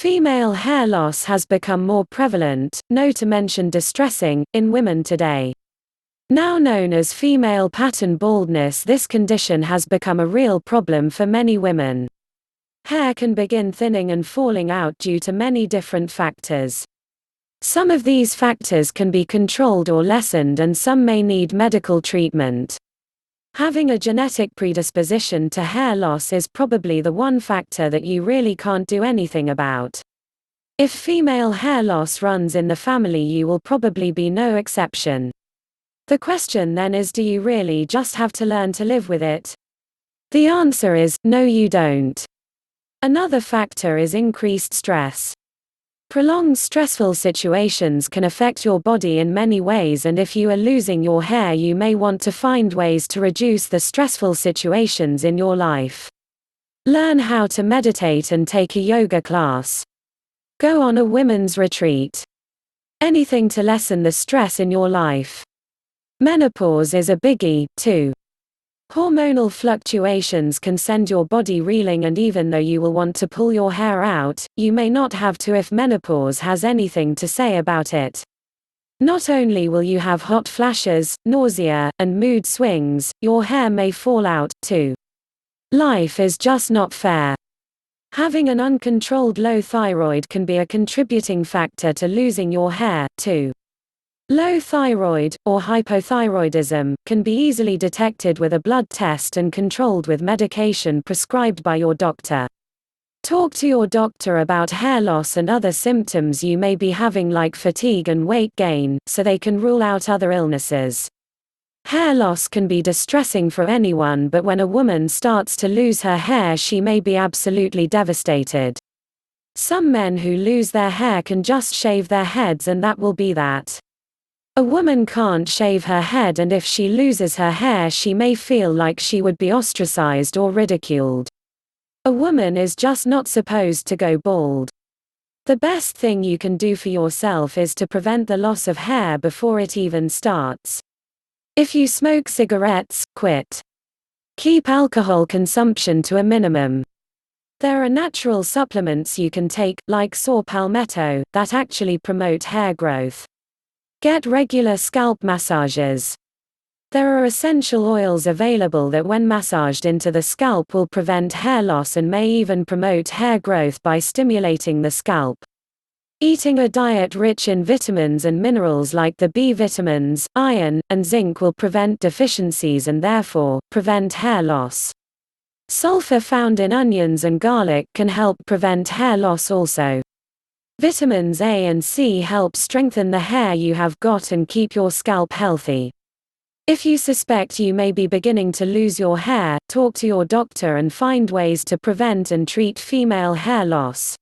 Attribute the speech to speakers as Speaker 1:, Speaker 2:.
Speaker 1: Female hair loss has become more prevalent, not to mention distressing, in women today. Now known as female pattern baldness, this condition has become a real problem for many women. Hair can begin thinning and falling out due to many different factors. Some of these factors can be controlled or lessened, and some may need medical treatment. Having a genetic predisposition to hair loss is probably the one factor that you really can't do anything about. If female hair loss runs in the family, you will probably be no exception. The question then is, do you really just have to learn to live with it? The answer is, no, you don't. Another factor is increased stress. Prolonged stressful situations can affect your body in many ways, and if you are losing your hair, you may want to find ways to reduce the stressful situations in your life. Learn how to meditate and take a yoga class. Go on a women's retreat. Anything to lessen the stress in your life. Menopause is a biggie, too. Hormonal fluctuations can send your body reeling, and even though you will want to pull your hair out, you may not have to if menopause has anything to say about it. Not only will you have hot flashes, nausea, and mood swings, your hair may fall out, too. Life is just not fair. Having an uncontrolled low thyroid can be a contributing factor to losing your hair, too. Low thyroid, or hypothyroidism, can be easily detected with a blood test and controlled with medication prescribed by your doctor. Talk to your doctor about hair loss and other symptoms you may be having, like fatigue and weight gain, so they can rule out other illnesses. Hair loss can be distressing for anyone, but when a woman starts to lose her hair, she may be absolutely devastated. Some men who lose their hair can just shave their heads, and that will be that. A woman can't shave her head, and if she loses her hair, she may feel like she would be ostracized or ridiculed. A woman is just not supposed to go bald. The best thing you can do for yourself is to prevent the loss of hair before it even starts. If you smoke cigarettes, quit. Keep alcohol consumption to a minimum. There are natural supplements you can take, like saw palmetto, that actually promote hair growth. Get regular scalp massages. There are essential oils available that, when massaged into the scalp, will prevent hair loss and may even promote hair growth by stimulating the scalp. Eating a diet rich in vitamins and minerals like the B vitamins, iron, and zinc will prevent deficiencies and therefore prevent hair loss. Sulfur found in onions and garlic can help prevent hair loss also. Vitamins A and C help strengthen the hair you have got and keep your scalp healthy. If you suspect you may be beginning to lose your hair, talk to your doctor and find ways to prevent and treat female hair loss.